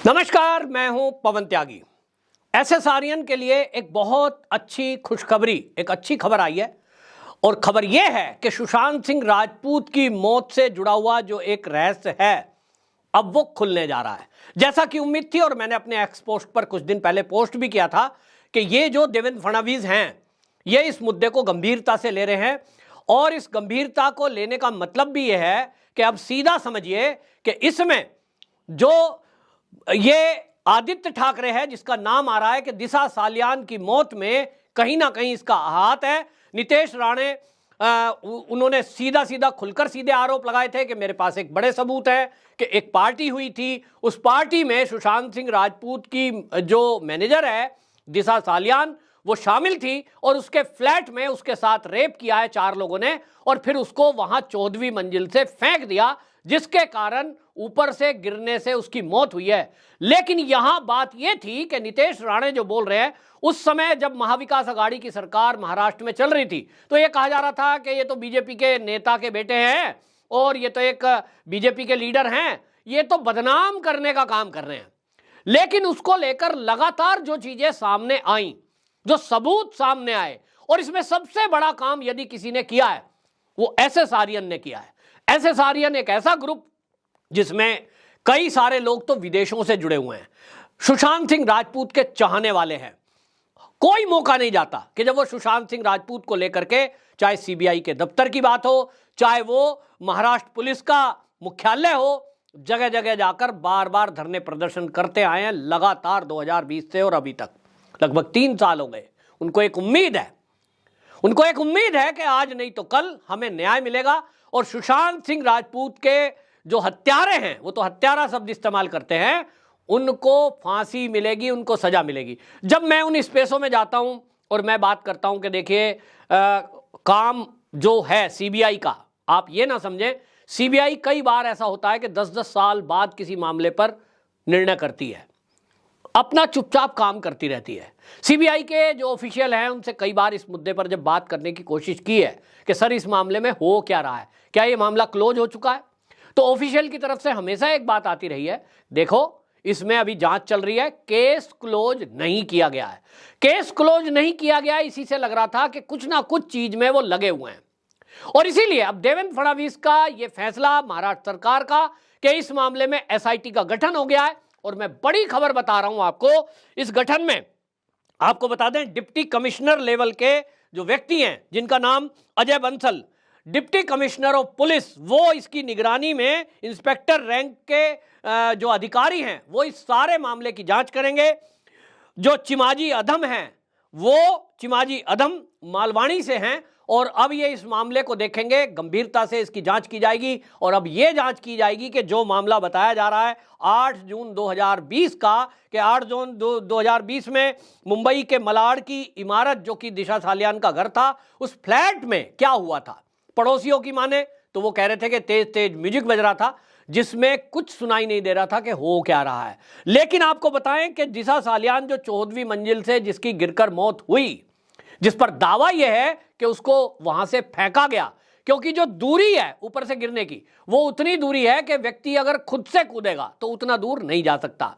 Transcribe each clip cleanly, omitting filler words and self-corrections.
नमस्कार, मैं हूं पवन त्यागी। एसएस आर्यन के लिए एक बहुत अच्छी खुशखबरी, एक अच्छी खबर आई है और खबर यह है कि सुशांत सिंह राजपूत की मौत से जुड़ा हुआ जो एक रहस्य है अब वो खुलने जा रहा है। जैसा कि उम्मीद थी और मैंने अपने एक्स पोस्ट पर कुछ दिन पहले पोस्ट भी किया था कि ये जो देवेंद्र फडणवीस हैं ये इस मुद्दे को गंभीरता से ले रहे हैं और इस गंभीरता को लेने का मतलब भी यह है कि अब सीधा समझिए कि इसमें जो ये आदित्य ठाकरे है जिसका नाम आ रहा है कि दिशा सालियान की मौत में कहीं ना कहीं इसका हाथ है। नितेश राणे उन्होंने सीधा सीधा खुलकर सीधे आरोप लगाए थे कि मेरे पास एक बड़े सबूत है कि एक पार्टी हुई थी, उस पार्टी में सुशांत सिंह राजपूत की जो मैनेजर है दिशा सालियान वो शामिल थी और उसके फ्लैट में उसके साथ रेप किया है 4 लोगों ने और फिर उसको वहां 14वीं मंजिल से फेंक दिया जिसके कारण ऊपर से गिरने से उसकी मौत हुई है। लेकिन यहां बात यह थी कि नितेश राणे जो बोल रहे हैं उस समय जब महाविकास आघाड़ी की सरकार महाराष्ट्र में चल रही थी तो यह कहा जा रहा था कि ये तो बीजेपी के नेता के बेटे हैं और ये तो एक बीजेपी के लीडर हैं, ये तो बदनाम करने का काम कर रहे हैं। लेकिन उसको लेकर लगातार जो चीजें सामने आई, जो सबूत सामने आए और इसमें सबसे बड़ा काम यदि किसी ने किया है वो एसएस आर्यन ने किया है। एसएस आर्यन एक ऐसा ग्रुप जिसमें कई सारे लोग तो विदेशों से जुड़े हुए हैं, सुशांत सिंह राजपूत के चाहने वाले हैं। कोई मौका नहीं जाता कि जब वो सुशांत सिंह राजपूत को लेकर के चाहे सीबीआई के दफ्तर की बात हो, चाहे वो महाराष्ट्र पुलिस का मुख्यालय हो, जगह जगह जाकर बार बार धरने प्रदर्शन करते आए हैं लगातार 2020 से और अभी तक लगभग 3 साल हो गए। उनको एक उम्मीद है कि आज नहीं तो कल हमें न्याय मिलेगा और सुशांत सिंह राजपूत के जो हत्यारे हैं, वो तो हत्यारा शब्द इस्तेमाल करते हैं, उनको फांसी मिलेगी, उनको सजा मिलेगी। जब मैं उन स्पेसों में जाता हूं और मैं बात करता हूं कि देखिए काम जो है सीबीआई का, आप ये ना समझें, सीबीआई कई बार ऐसा होता है कि 10-10 साल बाद किसी मामले पर निर्णय करती है, अपना चुपचाप काम करती रहती है। सीबीआई के जो ऑफिशियल हैं उनसे कई बार इस मुद्दे पर जब बात करने की कोशिश की है कि सर इस मामले में हो क्या रहा है, क्या ये मामला क्लोज हो चुका है, तो ऑफिशियल की तरफ से हमेशा एक बात आती रही है, देखो इसमें अभी जांच चल रही है, केस क्लोज नहीं किया गया है। केस क्लोज नहीं किया गया, इसी से लग रहा था कि कुछ ना कुछ चीज में वो लगे हुए हैं और इसीलिए अब देवेंद्र फडणवीस का ये फैसला, महाराष्ट्र सरकार का, कि इस मामले में एसआईटी का गठन हो गया है। और मैं बड़ी खबर बता रहा हूं आपको, इस गठन में आपको बता दें डिप्टी कमिश्नर लेवल के जो व्यक्ति हैं जिनका नाम Ajay Bansal, deputy commissioner of police, वो इसकी निगरानी में इंस्पेक्टर रैंक के जो अधिकारी हैं वो इस सारे मामले की जांच करेंगे। जो चिमाजी अधम हैं वो चिमाजी अधम मालवाणी से हैं और अब ये इस मामले को देखेंगे, गंभीरता से इसकी जांच की जाएगी और अब ये जांच की जाएगी कि जो मामला बताया जा रहा है 8 जून 2020 का, कि 8 जून 2020 में मुंबई के मलाड की इमारत जो कि दिशा सालियान का घर था, उस फ्लैट में क्या हुआ था। पड़ोसियों की माने तो वो कह रहे थे कि तेज तेज म्यूजिक बज रहा था जिसमें कुछ सुनाई नहीं दे रहा था कि हो क्या रहा है। लेकिन आपको बताएं कि दिशा सालियान जो 14वीं मंजिल से जिसकी गिरकर मौत हुई, जिस पर दावा यह है कि उसको वहां से फेंका गया, क्योंकि जो दूरी है ऊपर से गिरने की वो उतनी दूरी है कि व्यक्ति अगर खुद से कूदेगा तो उतना दूर नहीं जा सकता,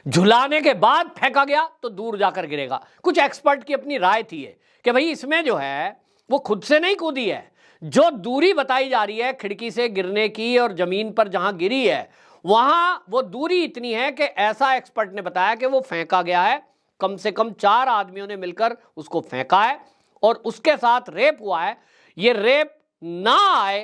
झुलाने के बाद फेंका गया तो दूर जाकर गिरेगा। कुछ एक्सपर्ट की अपनी राय थी कि भाई इसमें जो है वो खुद से नहीं कूदी है, जो दूरी बताई जा रही है खिड़की से गिरने की और जमीन पर जहां गिरी है वहां वो दूरी इतनी है कि ऐसा एक्सपर्ट ने बताया कि वो फेंका गया है, कम से कम 4 आदमियों ने मिलकर उसको फेंका है और उसके साथ रेप हुआ है। ये रेप ना आए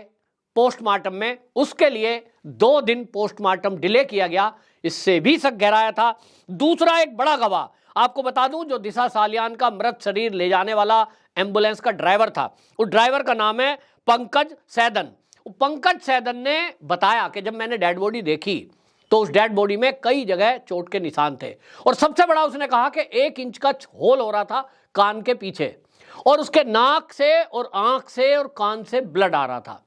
पोस्टमार्टम में, उसके लिए 2 दिन पोस्टमार्टम डिले किया गया, इससे भी शक गहराया था। दूसरा एक बड़ा गवाह आपको बता दूं, जो दिशा सालियान का मृत शरीर ले जाने वाला एम्बुलेंस का ड्राइवर था, उस ड्राइवर का नाम है पंकज सैदन। पंकज सैदन ने बताया कि जब मैंने डेड बॉडी देखी तो उस डेड बॉडी में कई जगह चोट के निशान थे और सबसे बड़ा उसने कहा कि 1 इंच का होल हो रहा था कान के पीछे और उसके नाक से और आंख से और कान से ब्लड आ रहा था।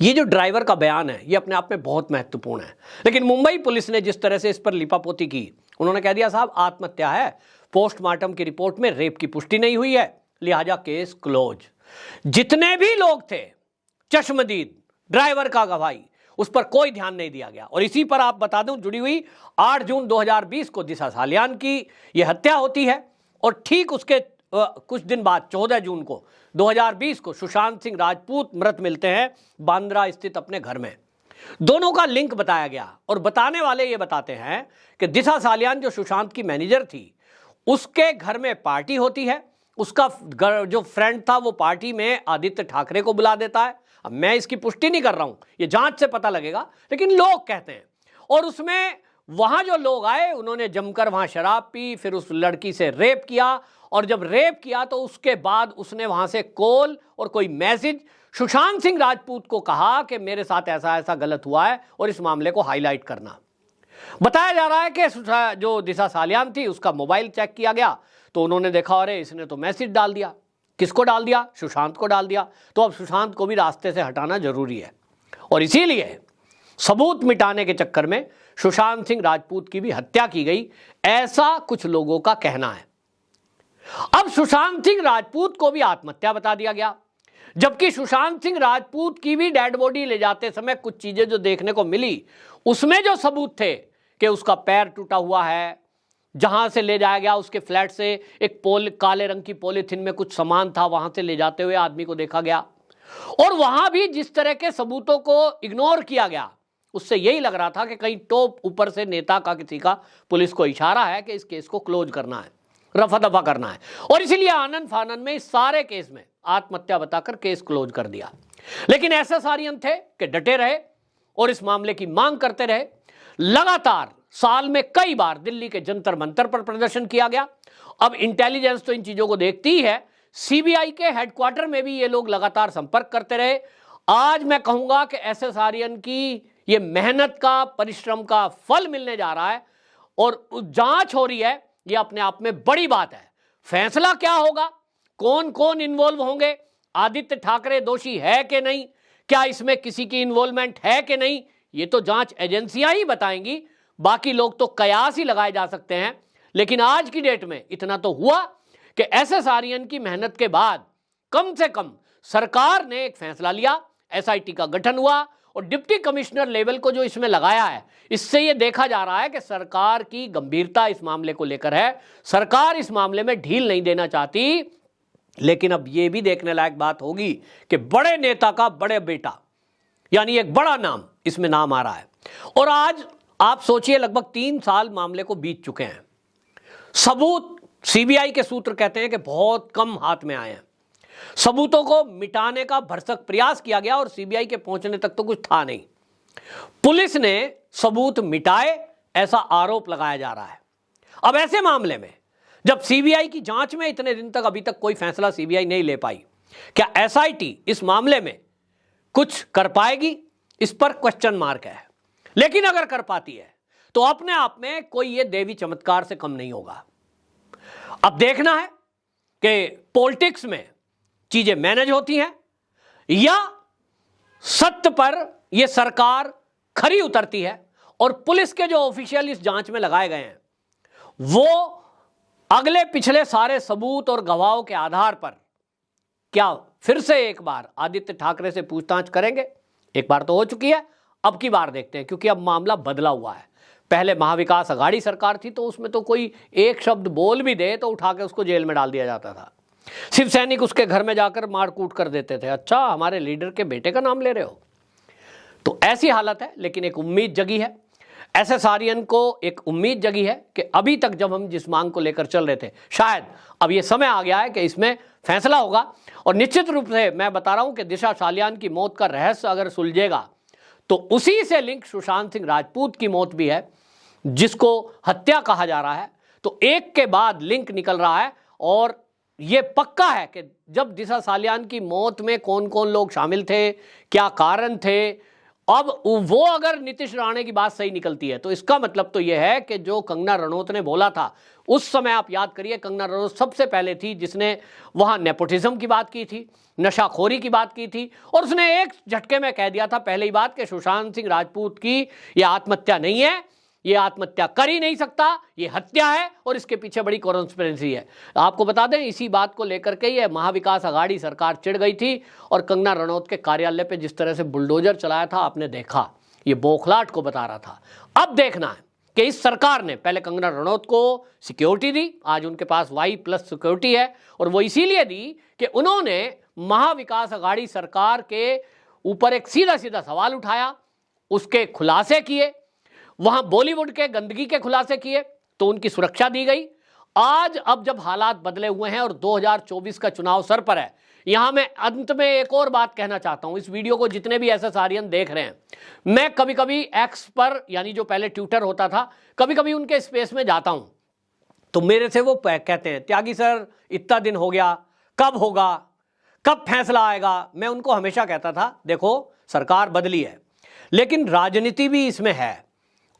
ये जो ड्राइवर का बयान है ये अपने आप में बहुत महत्वपूर्ण है, लेकिन मुंबई पुलिस ने जिस तरह से इस पर लिपापोती की, उन्होंने कह दिया साहब आत्महत्या है, पोस्टमार्टम की रिपोर्ट में रेप की पुष्टि नहीं हुई है, लिहाजा केस क्लोज। जितने भी लोग थे चश्मदीद ड्राइवर का गवाही, उस पर कोई ध्यान नहीं दिया गया। और इसी पर आप बता दूं, जुड़ी हुई 8 जून 2020 को दिशा सालियान की यह हत्या होती है और ठीक उसके कुछ दिन बाद 14 जून को 2020 को सुशांत सिंह राजपूत मृत मिलते हैं बांद्रा स्थित अपने घर में। दोनों का लिंक बताया गया और बताने वाले ये बताते हैं कि दिशा सालियान जो सुशांत की मैनेजर थी, उसके घर में पार्टी होती है। उसका जो फ्रेंड था वो पार्टी में आदित्य ठाकरे को बुला देता है। अब मैं इसकी पुष्टि नहीं कर रहा हूं, ये जांच से पता लगेगा, लेकिन लोग कहते हैं। और उसमें वहां जो लोग आए उन्होंने जमकर वहां शराब पी, फिर उस लड़की से रेप किया और जब रेप किया तो उसके बाद उसने वहां से कॉल और कोई मैसेज सुशांत सिंह राजपूत को कहा कि मेरे साथ ऐसा ऐसा गलत हुआ है और इस मामले को हाईलाइट करना। बताया जा रहा है कि जो दिशा सालियान थी उसका मोबाइल चेक किया गया तो उन्होंने देखा अरे इसने तो मैसेज डाल दिया। किसको डाल दिया? सुशांत को डाल दिया। तो अब सुशांत को भी रास्ते से हटाना जरूरी है और इसीलिए सबूत मिटाने के चक्कर में सुशांत सिंह राजपूत की भी हत्या की गई, ऐसा कुछ लोगों का कहना है। अब सुशांत सिंह राजपूत को भी आत्महत्या बता दिया गया, जबकि सुशांत सिंह राजपूत की भी डेड बॉडी ले जाते समय कुछ चीजें जो देखने को मिली उसमें जो सबूत थे कि उसका पैर टूटा हुआ है, जहां से ले जाया गया उसके फ्लैट से एक काले रंग की पॉलीथिन में कुछ सामान था, वहां से ले जाते हुए आदमी को देखा गया। और वहां भी जिस तरह के सबूतों को इग्नोर किया गया उससे यही लग रहा था कि कहीं टॉप ऊपर से नेता का किसी का पुलिस को इशारा है कि इस केस को क्लोज करना है, रफा दफा करना है। और इसीलिए आनंद फानन में इस सारे केस में आत्महत्या बताकर केस क्लोज कर दिया। लेकिन एसएस आर्यन थे कि डटे रहे और इस मामले की मांग करते रहे। लगातार साल में कई बार दिल्ली के जंतर मंतर पर प्रदर्शन किया गया। अब इंटेलिजेंस तो इन चीजों को देखती ही है, सीबीआई के हेडक्वार्टर में भी ये लोग लगातार संपर्क करते रहे। आज मैं कहूंगा कि एसएस आर्यन की ये मेहनत का, परिश्रम का फल मिलने जा रहा है और जांच हो रही है। ये अपने आप में बड़ी बात है। फैसला क्या होगा, कौन कौन इन्वॉल्व होंगे, आदित्य ठाकरे दोषी है कि नहीं, क्या इसमें किसी की इन्वॉल्वमेंट है कि नहीं, ये तो जांच एजेंसियां ही बताएंगी। बाकी लोग तो कयास ही लगाए जा सकते हैं। लेकिन आज की डेट में इतना तो हुआ कि एसएस आर्यन की मेहनत के बाद कम से कम सरकार ने एक फैसला लिया, एसआईटी का गठन हुआ और डिप्टी कमिश्नर लेवल को जो इसमें लगाया है, इससे यह देखा जा रहा है कि सरकार की गंभीरता इस मामले को लेकर है। सरकार इस मामले में ढील नहीं देना चाहती। लेकिन अब यह भी देखने लायक बात होगी कि बड़े नेता का बड़े बेटा, यानी एक बड़ा नाम इसमें नाम आ रहा है। और आज आप सोचिए लगभग 3 साल मामले को बीत चुके हैं। सबूत सीबीआई के सूत्र कहते हैं कि बहुत कम हाथ में आए हैं। सबूतों को मिटाने का भरसक प्रयास किया गया और सीबीआई के पहुंचने तक तो कुछ था नहीं। पुलिस ने सबूत मिटाए ऐसा आरोप लगाया जा रहा है। अब ऐसे मामले में जब सीबीआई की जांच में इतने दिन तक अभी तक कोई फैसला सीबीआई नहीं ले पाई, क्या एसआईटी इस मामले में कुछ कर पाएगी? इस पर क्वेश्चन मार्क है। लेकिन अगर कर पाती है तो अपने आप में कोई ये देवी चमत्कार से कम नहीं होगा। अब देखना है कि पॉलिटिक्स में चीजें मैनेज होती हैं या सत्य पर यह सरकार खरी उतरती है और पुलिस के जो ऑफिशियल इस जांच में लगाए गए हैं वो अगले पिछले सारे सबूत और गवाहों के आधार पर क्या फिर से एक बार आदित्य ठाकरे से पूछताछ करेंगे? एक बार तो हो चुकी है, अब की बार देखते हैं, क्योंकि अब मामला बदला हुआ है। पहले महाविकास अघाड़ी सरकार थी तो उसमें तो कोई एक शब्द बोल भी दे तो उठा के उसको जेल में डाल दिया जाता था। शिव सैनिक उसके घर में जाकर मारकूट कर देते थे। अच्छा, हमारे लीडर के बेटे का नाम ले रहे हो? तो ऐसी हालत है। लेकिन एक उम्मीद जगी है, एसएस आर्यन को एक उम्मीद जगी है कि अभी तक जब हम जिस मांग को लेकर चल रहे थे, शायद अब यह समय आ गया है कि इसमें फैसला होगा। और निश्चित रूप से मैं बता रहा हूं कि दिशा सालियान की मौत का रहस्य अगर सुलझेगा तो उसी से लिंक सुशांत सिंह राजपूत की मौत भी है, जिसको हत्या कहा जा रहा है। तो एक के बाद लिंक निकल रहा है और यह पक्का है कि जब दिशा सालियान की मौत में कौन कौन लोग शामिल थे, क्या कारण थे, अब वो अगर नीतीश राणे की बात सही निकलती है तो इसका मतलब तो यह है कि जो कंगना रनौत ने बोला था उस समय, आप याद करिए, कंगना रनौत सबसे पहले थी जिसने वहां नेपोटिज्म की बात की थी, नशाखोरी की बात की थी और उसने एक झटके में कह दिया था पहले ही बात कि सुशांत सिंह राजपूत की यह आत्महत्या नहीं है, ये आत्महत्या कर ही नहीं सकता, ये हत्या है और इसके पीछे बड़ी कॉन्स्पिरेसी है। आपको बता दें, इसी बात को लेकर के ये महाविकास अघाड़ी सरकार चिढ़ गई थी और कंगना रनौत के कार्यालय पे जिस तरह से बुलडोजर चलाया था आपने देखा। ये बौखलाहट को बता रहा था। अब देखना है कि इस सरकार ने पहले कंगना रनौत को सिक्योरिटी दी, आज उनके पास Y+ सिक्योरिटी है, और वो इसीलिए दी कि उन्होंने महाविकास अघाड़ी सरकार के ऊपर एक सीधा सीधा सवाल उठाया, उसके खुलासे किए, वहां बॉलीवुड के गंदगी के खुलासे किए, तो उनकी सुरक्षा दी गई। आज अब जब हालात बदले हुए हैं और 2024 का चुनाव सर पर है, यहां मैं अंत में एक और बात कहना चाहता हूं। इस वीडियो को जितने भी एसएस आर्यन देख रहे हैं, मैं कभी कभी एक्स पर, यानी जो पहले ट्विटर होता था, कभी कभी उनके स्पेस में जाता हूं, तो मेरे से वो कहते हैं, त्यागी सर इतना दिन हो गया, कब होगा, कब फैसला आएगा। मैं उनको हमेशा कहता था, देखो सरकार बदली है, लेकिन राजनीति भी इसमें है,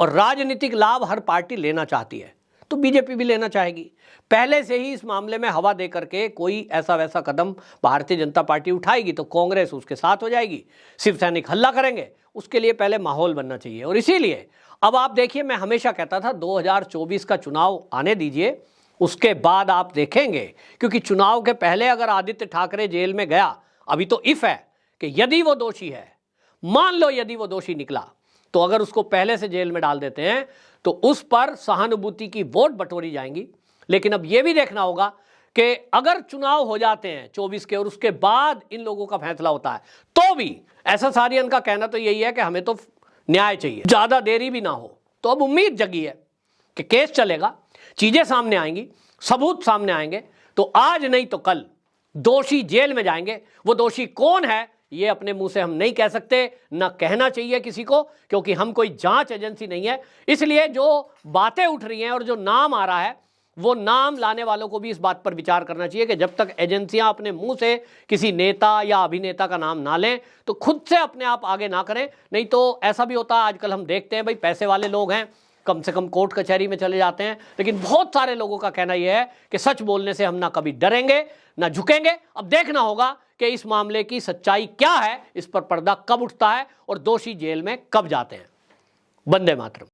और राजनीतिक लाभ हर पार्टी लेना चाहती है, तो बीजेपी भी लेना चाहेगी। पहले से ही इस मामले में हवा दे करके कोई ऐसा वैसा कदम भारतीय जनता पार्टी उठाएगी तो कांग्रेस उसके साथ हो जाएगी, शिव सैनिक हल्ला करेंगे, उसके लिए पहले माहौल बनना चाहिए। और इसीलिए अब आप देखिए, मैं हमेशा कहता था 2024 का चुनाव आने दीजिए, उसके बाद आप देखेंगे, क्योंकि चुनाव के पहले अगर आदित्य ठाकरे जेल में गया, अभी तो इफ है कि यदि वो दोषी है, मान लो यदि वो दोषी निकला, तो अगर उसको पहले से जेल में डाल देते हैं तो उस पर सहानुभूति की वोट बटोरी जाएंगी। लेकिन अब यह भी देखना होगा कि अगर चुनाव हो जाते हैं 24 के और उसके बाद इन लोगों का फैसला होता है, तो भी एसएस आर्यन का कहना तो यही है कि हमें तो न्याय चाहिए, ज्यादा देरी भी ना हो। तो अब उम्मीद जगी है कि केस चलेगा, चीजें सामने आएंगी, सबूत सामने आएंगे, तो आज नहीं तो कल दोषी जेल में जाएंगे। वो दोषी कौन है ये अपने मुंह से हम नहीं कह सकते, ना कहना चाहिए किसी को, क्योंकि हम कोई जांच एजेंसी नहीं है। इसलिए जो बातें उठ रही हैं और जो नाम आ रहा है, वो नाम लाने वालों को भी इस बात पर विचार करना चाहिए कि जब तक एजेंसियां अपने मुंह से किसी नेता या अभिनेता का नाम ना लें, तो खुद से अपने आप आगे ना करें। नहीं तो ऐसा भी होता है, आजकल हम देखते हैं भाई, पैसे वाले लोग हैं, कम से कम कोर्ट कचहरी में चले जाते हैं, लेकिन बहुत सारे लोगों का कहना यह है कि सच बोलने से हम ना कभी डरेंगे ना झुकेंगे। अब देखना होगा कि इस मामले की सच्चाई क्या है, इस पर पर्दा कब उठता है और दोषी जेल में कब जाते हैं। वंदे मातरम।